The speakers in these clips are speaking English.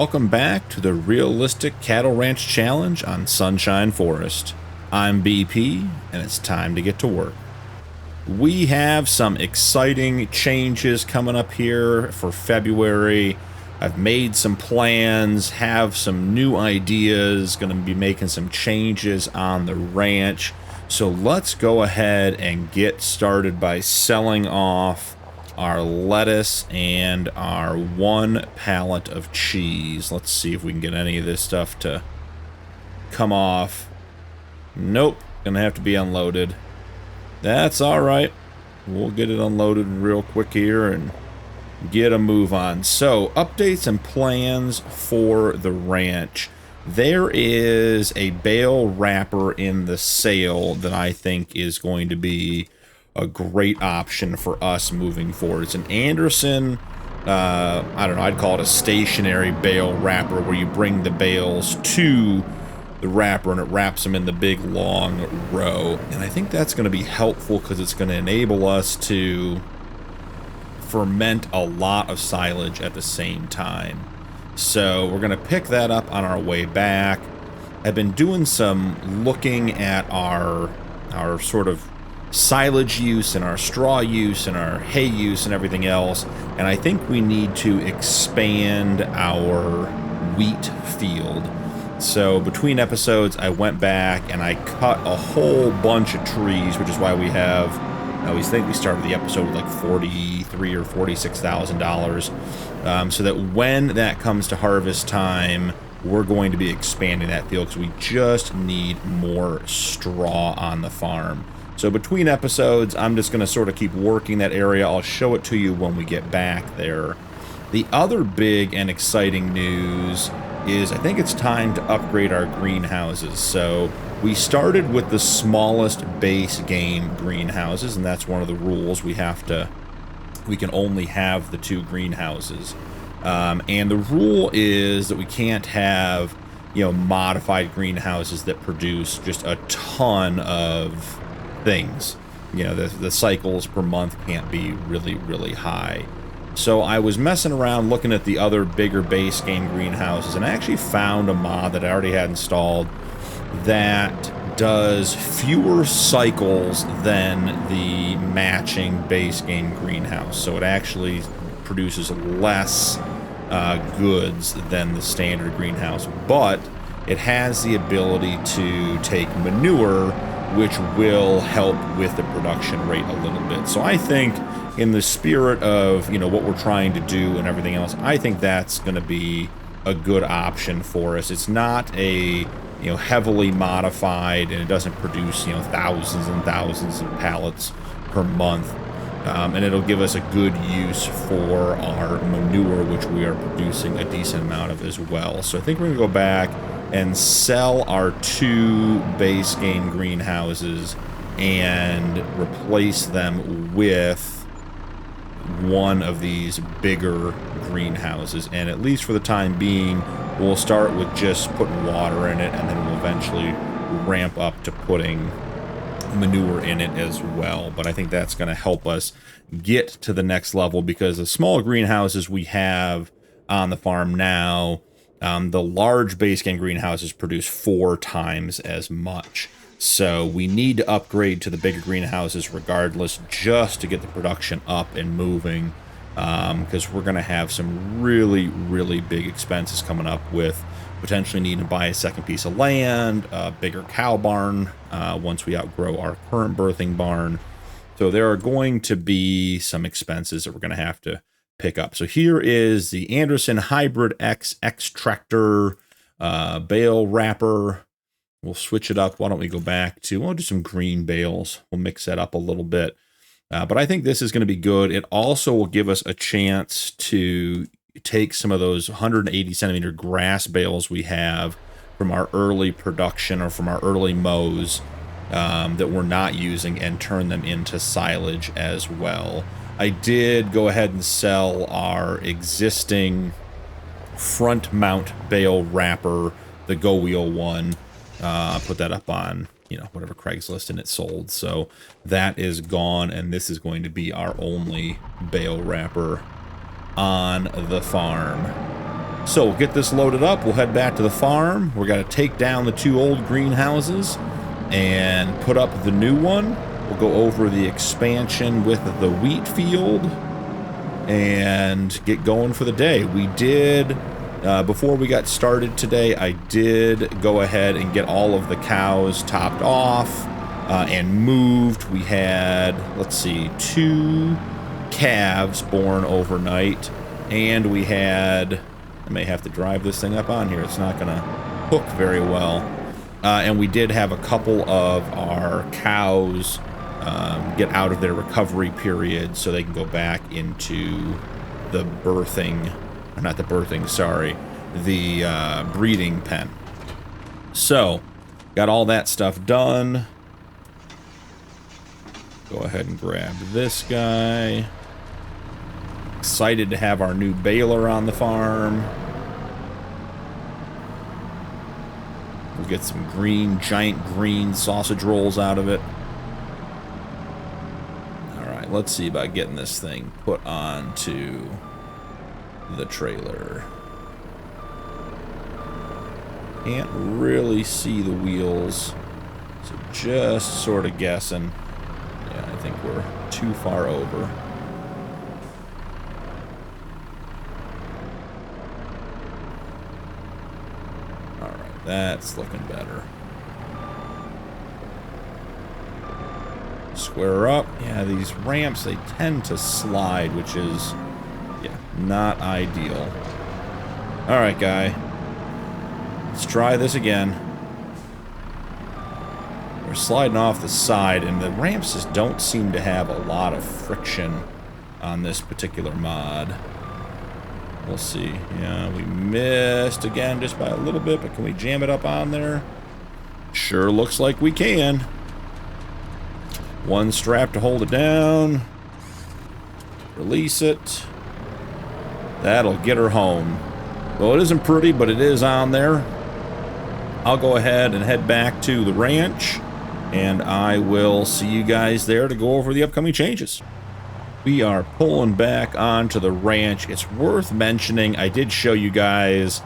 welcome back to the Realistic Cattle Ranch Challenge on Sunshine Forest. I'm BP, and it's time to get to work. We have some exciting changes coming up here for February. I've made some plans, have some new ideas, going to be making some changes on the ranch. So let's go ahead and get started by selling off our lettuce and our 1 pallet of cheese. Let's see if we can get any of this stuff to come off. Nope, gonna have to be unloaded. That's all right. We'll get it unloaded real quick here and get a move on. So, updates and plans for the ranch. There is a bale wrapper in the sale that I think is going to be a great option for us moving forward. It's an Anderson, I don't know, I'd call it a stationary bale wrapper where you bring the bales to the wrapper and it wraps them in the big long row. And I think that's going to be helpful because it's going to enable us to ferment a lot of silage at the same time. So we're going to pick that up on our way back. I've been doing some looking at our sort of silage use and our straw use and our hay use and everything else, and I think we need to expand our wheat field. So between episodes I went back and I cut a whole bunch of trees, which is why we have, I always think we started the episode with like $43,000 or $46,000, so that when that comes to harvest time we're going to be expanding that field because we just need more straw on the farm. So between episodes, I'm just going to sort of keep working that area. I'll show it to you when we get back there. The other big and exciting news is I think it's time to upgrade our greenhouses. So we started with the smallest base game greenhouses, and that's one of the rules. We can only have the 2 greenhouses. And the rule is that we can't have, modified greenhouses that produce just a ton of things. The cycles per month can't be really high. So I was messing around looking at the other bigger base game greenhouses, and I actually found a mod that I already had installed that does fewer cycles than the matching base game greenhouse. So it actually produces less goods than the standard greenhouse, but it has the ability to take manure, which will help with the production rate a little bit. So I think in the spirit of, what we're trying to do and everything else, I think that's going to be a good option for us. It's not a, heavily modified, and it doesn't produce, thousands and thousands of pallets per month. And it'll give us a good use for our manure, which we are producing a decent amount of as well. So I think we're going to go back and sell our 2 base game greenhouses and replace them with one of these bigger greenhouses. And at least for the time being, we'll start with just putting water in it, and then we'll eventually ramp up to putting manure in it as well. But I think that's going to help us get to the next level, because the small greenhouses we have on the farm now, the large base game greenhouses produce 4 times as much. So we need to upgrade to the bigger greenhouses regardless, just to get the production up and moving, because we're going to have some really big expenses coming up with potentially needing to buy a second piece of land, a bigger cow barn once we outgrow our current birthing barn. So there are going to be some expenses that we're going to have to pick up. So here is the Anderson Hybrid X Extractor bale wrapper. We'll switch it up. Why don't we go back to, we'll do some green bales. We'll mix that up a little bit. But I think this is going to be good. It also will give us a chance to take some of those 180 centimeter grass bales we have from our early production or from our early mows that we're not using and turn them into silage as well. I did go ahead and sell our existing front mount bale wrapper, the Go Wheel one. Put that up on, whatever Craigslist, and it sold. So that is gone, and this is going to be our only bale wrapper on the farm. So we'll get this loaded up. We'll head back to the farm. We're going to take down the 2 old greenhouses and put up the new one. We'll go over the expansion with the wheat field and get going for the day. We did, before we got started today, I did go ahead and get all of the cows topped off and moved. We had, let's see, 2 calves born overnight, and we had, I may have to drive this thing up on here. It's not going to hook very well. And we did have a couple of our cows get out of their recovery period so they can go back into the birthing, or not the birthing, sorry, the breeding pen. So, got all that stuff done. Go ahead and grab this guy. Excited to have our new baler on the farm. We'll get some green, giant green sausage rolls out of it. Alright, let's see about getting this thing put onto the trailer. Can't really see the wheels, so just sort of guessing. Yeah, I think we're too far over. Alright, that's looking better. Square up. Yeah, these ramps, they tend to slide, which is, yeah, not ideal. Alright, guy. Let's try this again. We're sliding off the side, and the ramps just don't seem to have a lot of friction on this particular mod. We'll see. Yeah, we missed again just by a little bit, but can we jam it up on there? Sure looks like we can. One strap to hold it down. Release it. That'll get her home. Well, it isn't pretty, but it is on there. I'll go ahead and head back to the ranch, and I will see you guys there to go over the upcoming changes. We are pulling back onto the ranch. It's worth mentioning, I did show you guys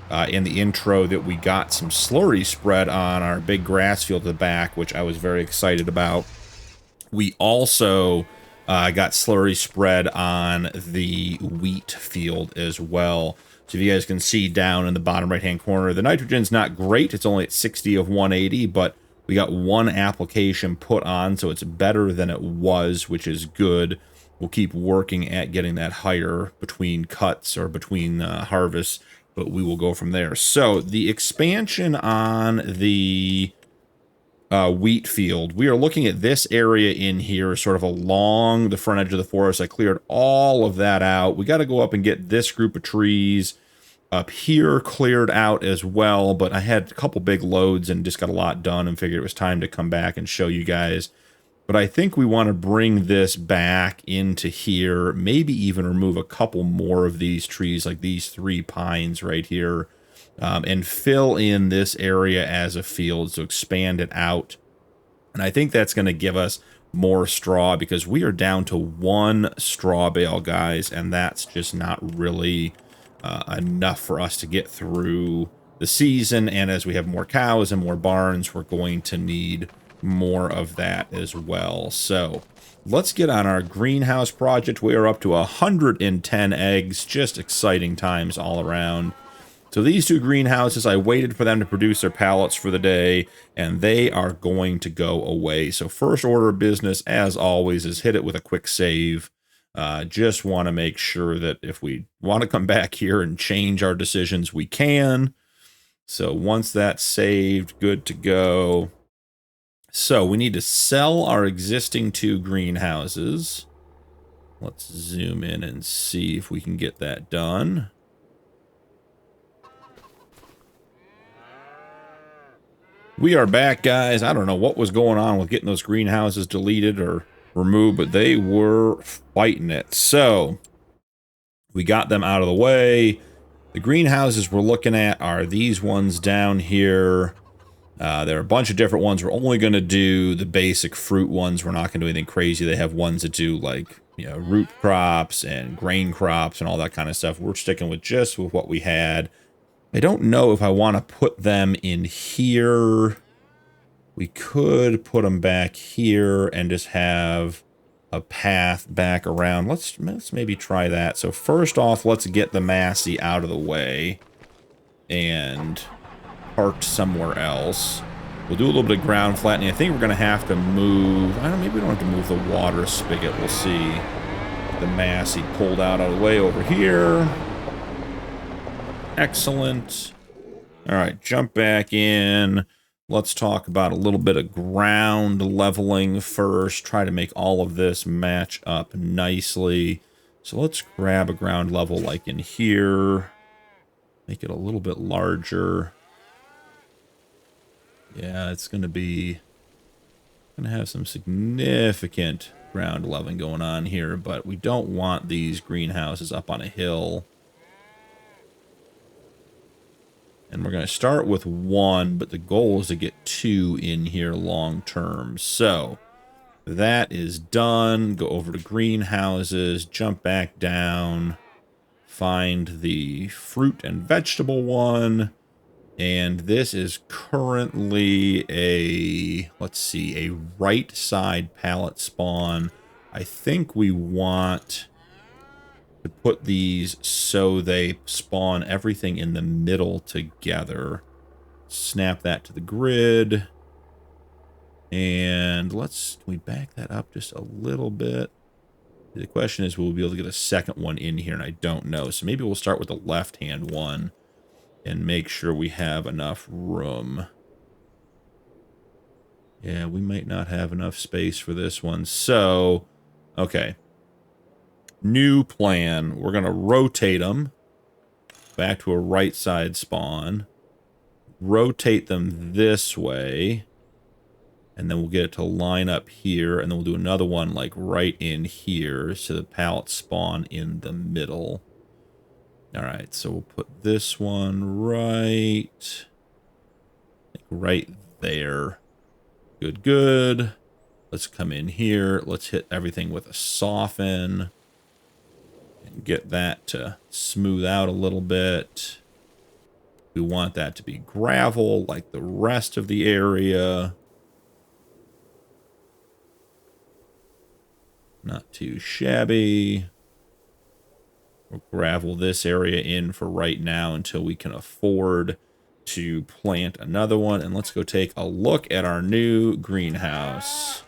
in the intro that we got some slurry spread on our big grass field at the back, which I was very excited about. We also got slurry spread on the wheat field as well. So if you guys can see down in the bottom right-hand corner, the nitrogen's not great. It's only at 60 of 180, but we got one application put on, so it's better than it was, which is good. We'll keep working at getting that higher between cuts or between harvests, but we will go from there. So the expansion on the wheat field, we are looking at this area in here, sort of along the front edge of the forest. I cleared all of that out. We got to go up and get this group of trees up here cleared out as well, but I had a couple big loads and just got a lot done and figured it was time to come back and show you guys. But I think we want to bring this back into here, maybe even remove a couple more of these trees, like these 3 pines right here, and fill in this area as a field, so expand it out. And I think that's going to give us more straw, because we are down to 1 straw bale, guys, and that's just not really enough for us to get through the season. And as we have more cows and more barns, we're going to need more of that as well. So let's get on our greenhouse project. We are up to 110 eggs. Just exciting times all around. So these 2 greenhouses, I waited for them to produce their pallets for the day, and they are going to go away. So first order of business, as always, is hit it with a quick save. Just want to make sure that if we want to come back here and change our decisions, we can. So once that's saved, good to go. So we need to sell our existing 2 greenhouses. Let's zoom in and see if we can get that done. We are back, guys. I don't know what was going on with getting those greenhouses deleted or removed, but they were fighting it. So we got them out of the way. The greenhouses we're looking at are these ones down here. There are a bunch of different ones. We're only going to do the basic fruit ones. We're not going to do anything crazy. They have ones that do, like, root crops and grain crops and all that kind of stuff. We're sticking with just with what we had. I don't know if I want to put them in here. We could put them back here and just have a path back around. Let's maybe try that. So first off, let's get the Massey out of the way and parked somewhere else. We'll do a little bit of ground flattening. I think we're going to have to move. I don't know, maybe we don't have to move the water spigot. We'll see. The Massey pulled out of the way over here. Excellent. All right, jump back in. Let's talk about a little bit of ground leveling first. Try to make all of this match up nicely. So let's grab a ground level like in here. Make it a little bit larger. Yeah, it's going to have some significant ground leveling going on here, but we don't want these greenhouses up on a hill. And we're going to start with 1, but the goal is to get 2 in here long term. So that is done. Go over to greenhouses, jump back down, find the fruit and vegetable one. And this is currently a, let's see, a right side pallet spawn. I think we want to put these so they spawn everything in the middle together. Snap that to the grid. And can we back that up just a little bit? The question is, will we be able to get a second one in here? And I don't know. So maybe we'll start with the left-hand one and make sure we have enough room. Yeah, we might not have enough space for this one. So, okay. New plan. We're going to rotate them back to a right side spawn. Rotate them this way. And then we'll get it to line up here. And then we'll do another one like right in here. So the pallets spawn in the middle. All right, so we'll put this one right there. Good, good. Let's come in here. Let's hit everything with a soften and get that to smooth out a little bit. We want that to be gravel like the rest of the area. Not too shabby. We'll gravel this area in for right now until we can afford to plant another one. And let's go take a look at our new greenhouse.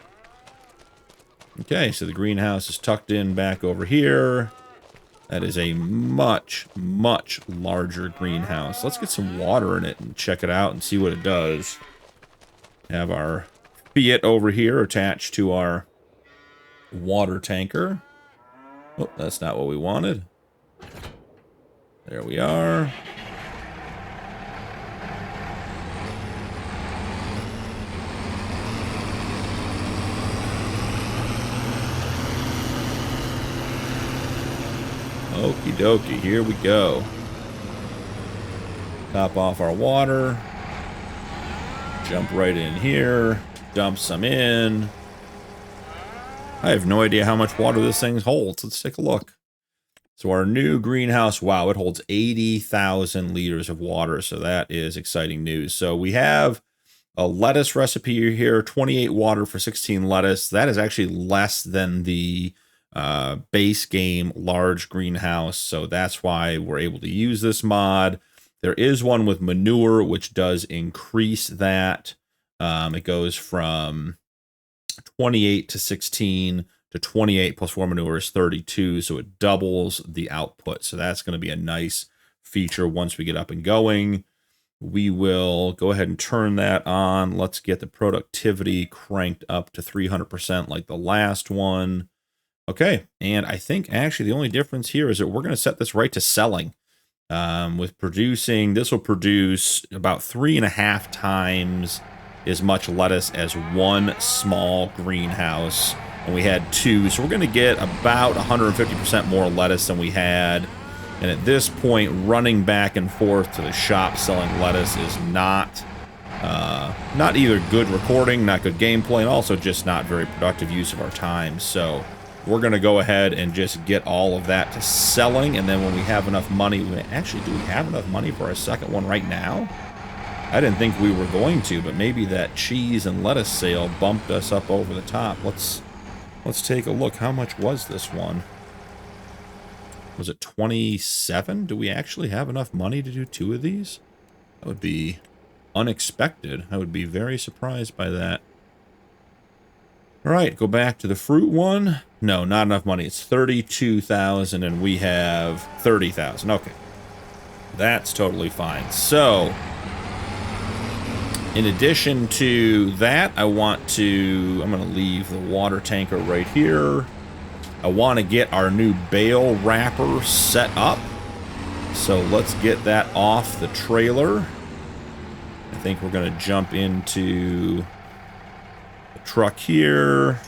Okay, so the greenhouse is tucked in back over here. That is a much, much larger greenhouse. Let's get some water in it and check it out and see what it does. Have our Fiat over here attached to our water tanker. Oh, that's not what we wanted. There we are. Okie dokie, here we go. Top off our water. Jump right in here. Dump some in. I have no idea how much water this thing holds. Let's take a look. So our new greenhouse, wow, it holds 80,000 liters of water. So that is exciting news. So we have a lettuce recipe here, 28 water for 16 lettuce. That is actually less than the base game large greenhouse. So that's why we're able to use this mod. There is one with manure, which does increase that. It goes from 28 to 16 to 28 plus 4 manure is 32, so it doubles the output. So that's going to be a nice feature once we get up and going. We will go ahead and turn that on. Let's get the productivity cranked up to 300% like the last one. Okay, and I think actually the only difference here is that we're going to set this right to selling. With producing, this will produce about 3.5 times as much lettuce as one small greenhouse. And we had 2, so we're going to get about 150% more lettuce than we had. And at this point, running back and forth to the shop selling lettuce is not either good recording, not good gameplay, and also just not very productive use of our time. So we're going to go ahead and just get all of that to selling, and then when we have enough money, actually, do we have enough money for our second one right now? I didn't think we were going to, but maybe that cheese and lettuce sale bumped us up over the top. Let's take a look. How much was this one? Was it 27? Do we actually have enough money to do 2 of these? That would be unexpected. I would be very surprised by that. All right, go back to the fruit one. No, not enough money. It's 32,000 and we have 30,000. Okay. That's totally fine. So, in addition to that, I'm going to leave the water tanker right here. I want to get our new bale wrapper set up. So let's get that off the trailer. I think we're going to jump into the truck here.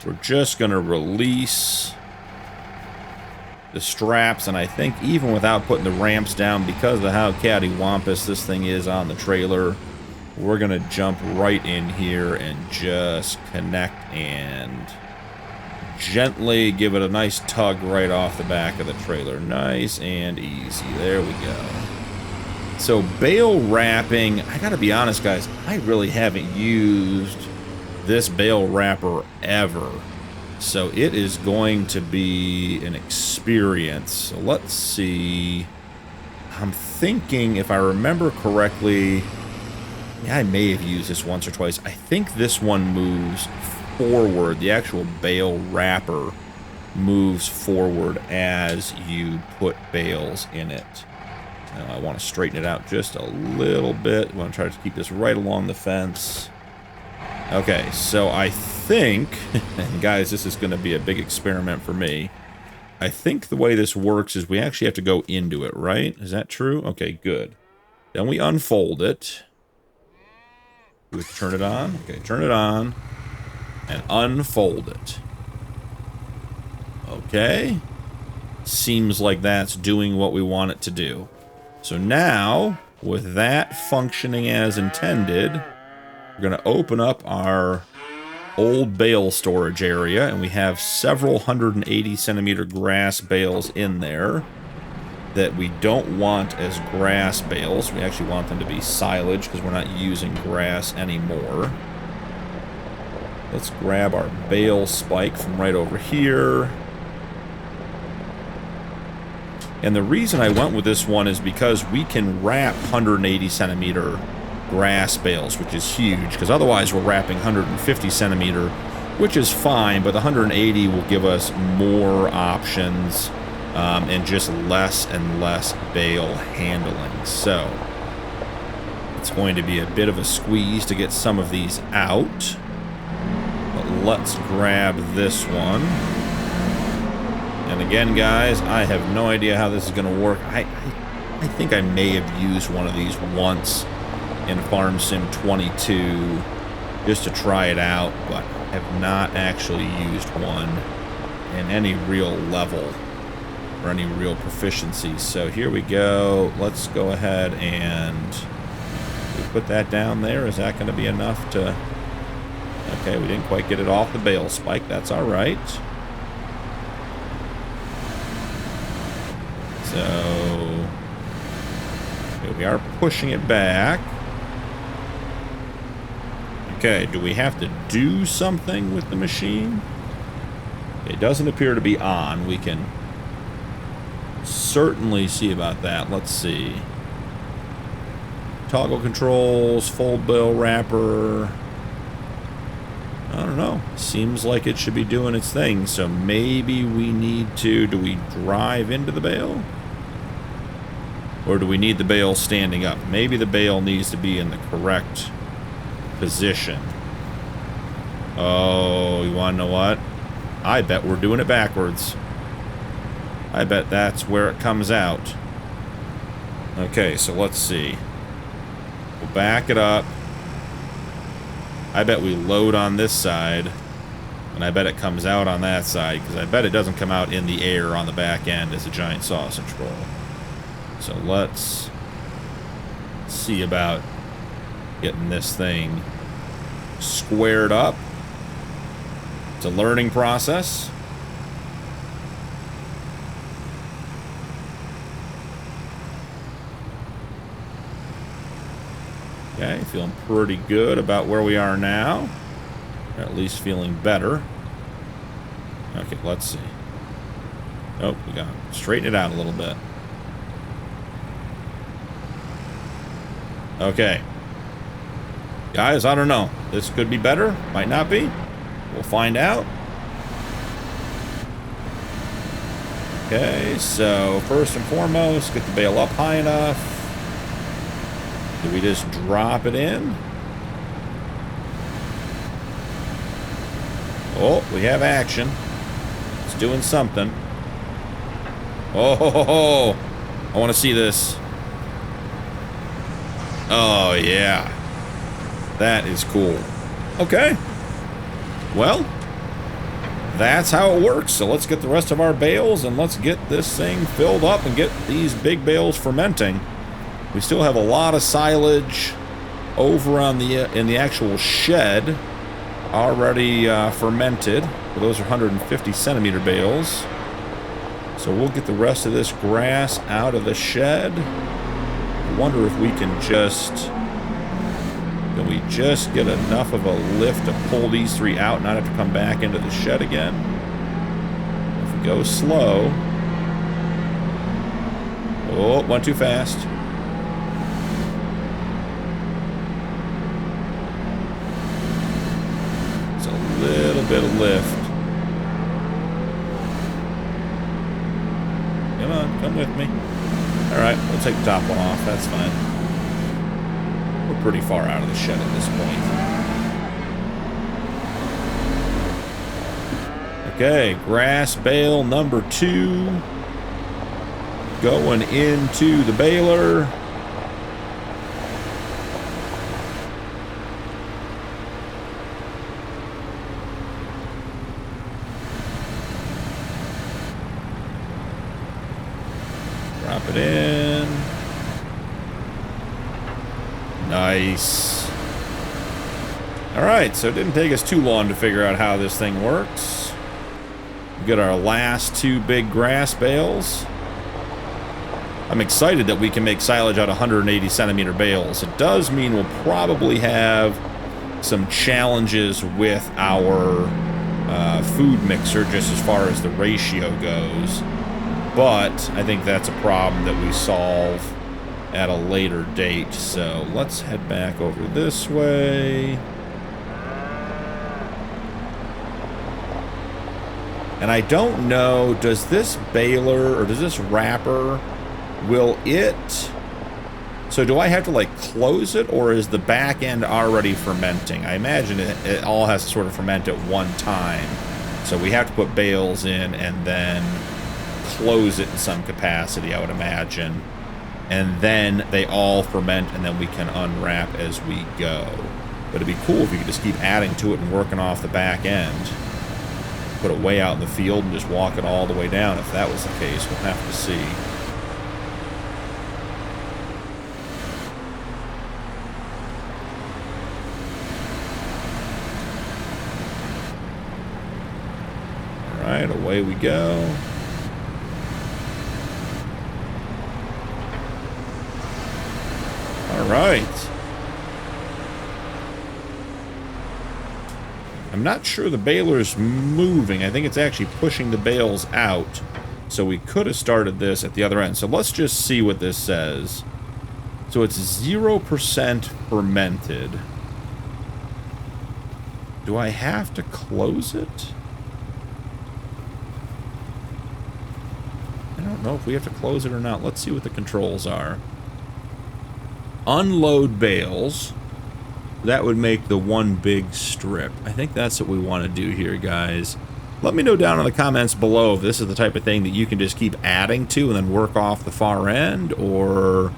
We're just going to release the straps, and I think even without putting the ramps down, because of how cattywampus this thing is on the trailer, we're going to jump right in here and just connect and gently give it a nice tug right off the back of the trailer. Nice and easy. There we go. So bale wrapping, I gotta be honest guys, I really haven't used this bale wrapper ever. So it is going to be an experience. So let's see. I'm thinking, if I remember correctly, yeah, I may have used this once or twice. I think this one moves forward. The actual bale wrapper moves forward as you put bales in it. Now I want to straighten it out just a little bit. I want to try to keep this right along the fence. Okay, so I think, and guys, this is going to be a big experiment for me. I think the way this works is we actually have to go into it, right? Is that true? Okay, good. Then we unfold it. Do we have to turn it on? Okay, turn it on. And unfold it. Okay. Seems like that's doing what we want it to do. So now, with that functioning as intended, we're going to open up our old bale storage area, and we have several 180 centimeter grass bales in there that we don't want as grass bales. We actually want them to be silage because we're not using grass anymore. Let's grab our bale spike from right over here. And the reason I went with this one is because we can wrap 180 centimeter grass bales, which is huge, because otherwise we're wrapping 150 centimeter, which is fine, but the 180 will give us more options and just less and less bale handling. So it's going to be a bit of a squeeze to get some of these out. But let's grab this one. And again, guys, I have no idea how this is going to work. I think I may have used one of these once in Farm Sim 22 just to try it out, but have not actually used one in any real level or any real proficiency. So here we go. Let's go ahead and put that down there. Is that going to be enough to... Okay, we didn't quite get it off the bale spike. That's all right. So we are pushing it back. Okay, do we have to do something with the machine? It doesn't appear to be on. We can certainly see about that. Let's see. Toggle controls, fold bale wrapper. I don't know. Seems like it should be doing its thing. So maybe we need to... Do we drive into the bale? Or do we need the bale standing up? Maybe the bale needs to be in the correct position. Oh, you want to know what? I bet we're doing it backwards. I bet that's where it comes out. Okay, so let's see. We'll back it up. I bet we load on this side, and I bet it comes out on that side, because I bet it doesn't come out in the air on the back end as a giant sausage roll. So let's see about getting this thing squared up. It's a learning process. feeling pretty good about where we are now. Or at least feeling better. Okay, let's see. Oh, we got to straighten it out a little bit. Okay. Guys, I don't know. This could be better. Might not be. We'll find out. Okay, so first and foremost, get the bale up high enough. Do we just drop it in? Oh, we have action. It's doing something. Oh, I want to see this. Oh, yeah. That is cool. Okay. Well, that's how it works. So let's get the rest of our bales and let's get this thing filled up and get these big bales fermenting. We still have a lot of silage over on the in the actual shed already fermented. But those are 150 centimeter bales. So we'll get the rest of this grass out of the shed. I wonder if we can just get enough of a lift to pull these three out and not have to come back into the shed again? If we go slow. Oh, went too fast. It's a little bit of lift. Come on, come with me. Alright, we'll take the top one off. That's fine. We're pretty far out of the shed at this point. Okay, grass bale number 2 going into the baler. Drop it in. Nice. Alright, so it didn't take us too long to figure out how this thing works. We got our last 2 big grass bales. I'm excited that we can make silage out of 180 centimeter bales. It does mean we'll probably have some challenges with our food mixer just as far as the ratio goes. But I think that's a problem that we solve at a later date. So let's head back over this way. And I don't know, does this baler or does this wrapper, will it... So do I have to like close it, or is the back end already fermenting? I imagine it all has to sort of ferment at one time. So we have to put bales in and then close it in some capacity, I would imagine. And then they all ferment and then we can unwrap as we go. But it'd be cool if you could just keep adding to it and working off the back end. Put it way out in the field and just walk it all the way down. If that was the case, we'll have to see. Alright, away we go. Alright. I'm not sure the baler's moving. I think it's actually pushing the bales out. So we could have started this at the other end. So let's just see what this says. So it's 0% fermented. Do I have to close it? I don't know if we have to close it or not. Let's see what the controls are. Unload bales. That would make the one big strip. I think that's what we want to do here, guys. Let me know down in the comments below if this is the type of thing that you can just keep adding to and then work off the far end, or,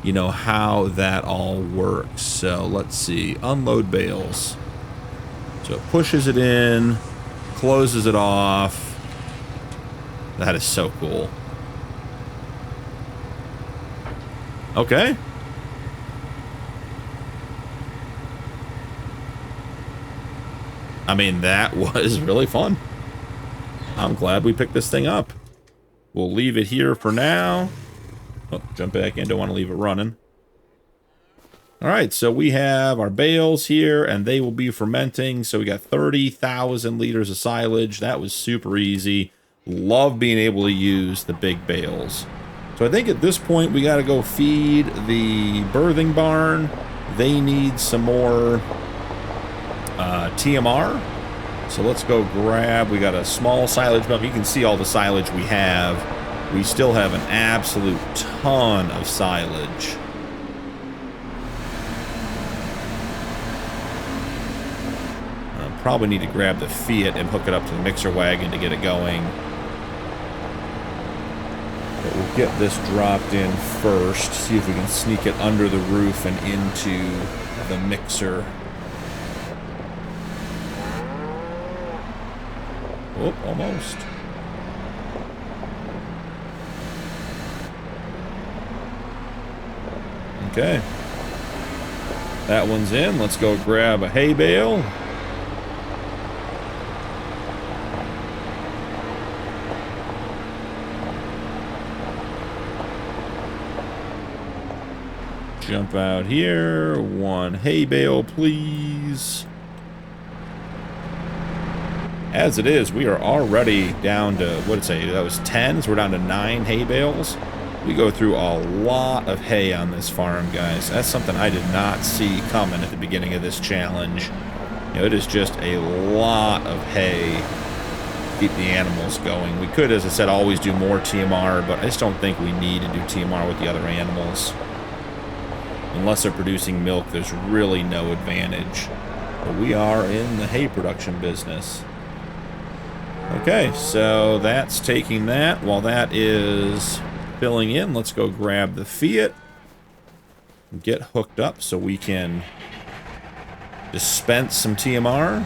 you know, how that all works. So let's see. Unload bales. So it pushes it in, closes it off. That is so cool. Okay. I mean, that was really fun. I'm glad we picked this thing up. We'll leave it here for now. Oh, jump back in. Don't want to leave it running. All right, so we have our bales here, and they will be fermenting. So we got 30,000 liters of silage. That was super easy. Love being able to use the big bales. So I think at this point we got to go feed the birthing barn. They need some more TMR. So let's go grab, we got a small silage bump. You can see all the silage we have. We still have an absolute ton of silage. Probably need to grab the Fiat and hook it up to the mixer wagon to get it going. But we'll get this dropped in first, see if we can sneak it under the roof and into the mixer. Oh, almost. Okay. That one's in. Let's go grab a hay bale. Jump out here. One hay bale, please. As it is, we are already down to, what did it say? That was 10, so we're down to 9 hay bales. We go through a lot of hay on this farm, guys. That's something I did not see coming at the beginning of this challenge. You know, it is just a lot of hay to keep the animals going. We could, as I said, always do more TMR, but I just don't think we need to do TMR with the other animals. Unless they're producing milk, there's really no advantage. But we are in the hay production business. Okay, so that's taking that. While that is filling in, let's go grab the Fiat and get hooked up so we can dispense some TMR.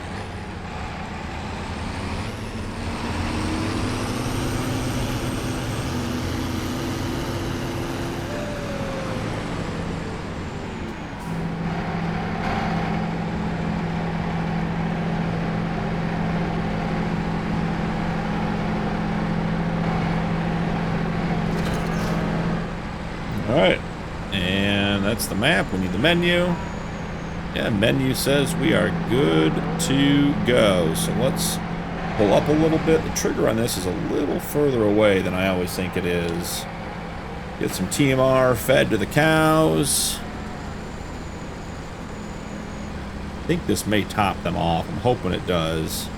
Alright, and that's the map. We need the menu. Yeah, menu says we are good to go. So let's pull up a little bit. The trigger on this is a little further away than I always think it is. Get some TMR fed to the cows. I think this may top them off. I'm hoping it does.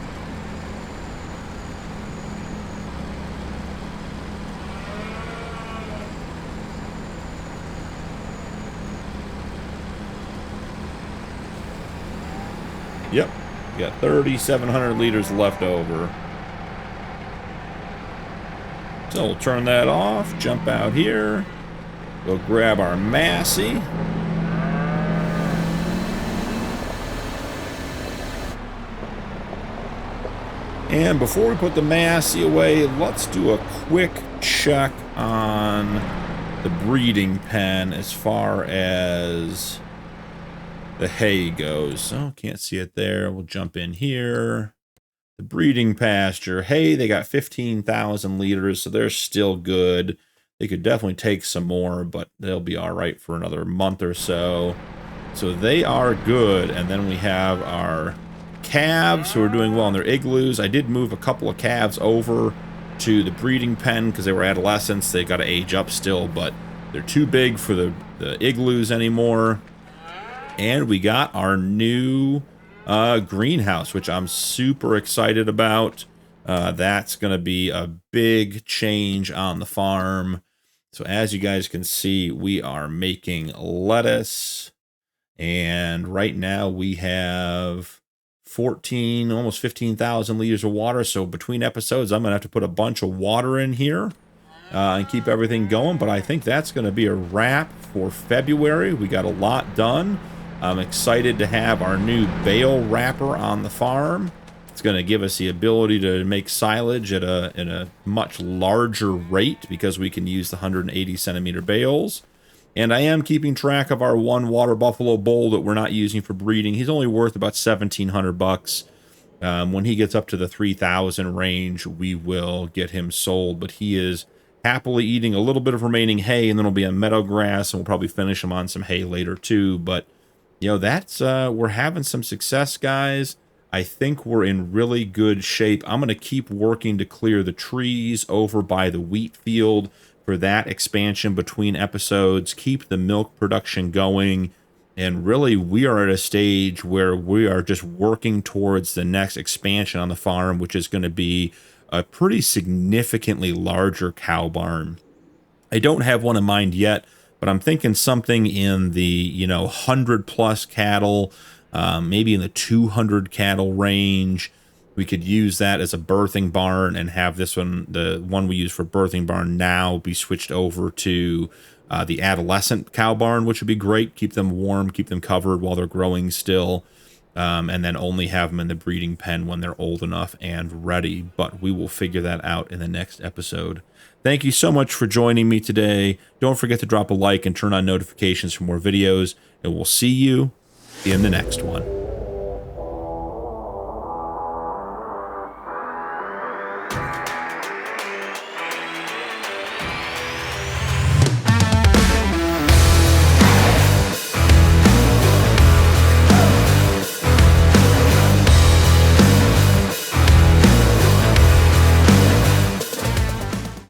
Yep, we got 3,700 liters left over. So we'll turn that off, jump out here, go grab our Massey. And before we put the Massey away, let's do a quick check on the breeding pen as far as the hay goes. Oh, can't see it there. We'll jump in here. The breeding pasture. Hay, they got 15,000 liters, so they're still good. They could definitely take some more, but they'll be all right for another month or so. So they are good. And then we have our calves who are doing well in their igloos. I did move a couple of calves over to the breeding pen because they were adolescents. They got to age up still, but they're too big for the igloos anymore. And we got our new greenhouse, which I'm super excited about. That's going to be a big change on the farm. So as you guys can see, we are making lettuce. And right now we have 14, almost 15,000 liters of water. So between episodes, I'm going to have to put a bunch of water in here and keep everything going. But I think that's going to be a wrap for February. We got a lot done. I'm excited to have our new bale wrapper on the farm. It's going to give us the ability to make silage at a much larger rate because we can use the 180 centimeter bales. And I am keeping track of our one water buffalo bull that we're not using for breeding. He's only worth about $1,700. When he gets up to the 3,000 range, we will get him sold. But he is happily eating a little bit of remaining hay, and then it'll be on meadow grass, and we'll probably finish them on some hay later too. But you know, that's we're having some success, guys. I think we're in really good shape. I'm going to keep working to clear the trees over by the wheat field for that expansion between episodes, keep the milk production going, and really we are at a stage where we are just working towards the next expansion on the farm, which is going to be a pretty significantly larger cow barn. I don't have one in mind yet, but I'm thinking something in the 100+ cattle, maybe in the 200 cattle range. We could use that as a birthing barn and have this one, the one we use for birthing barn now, be switched over to the adolescent cow barn, which would be great. Keep them warm, keep them covered while they're growing still, and then only have them in the breeding pen when they're old enough and ready. But we will figure that out in the next episode. Thank you so much for joining me today. Don't forget to drop a like and turn on notifications for more videos, and we'll see you in the next one.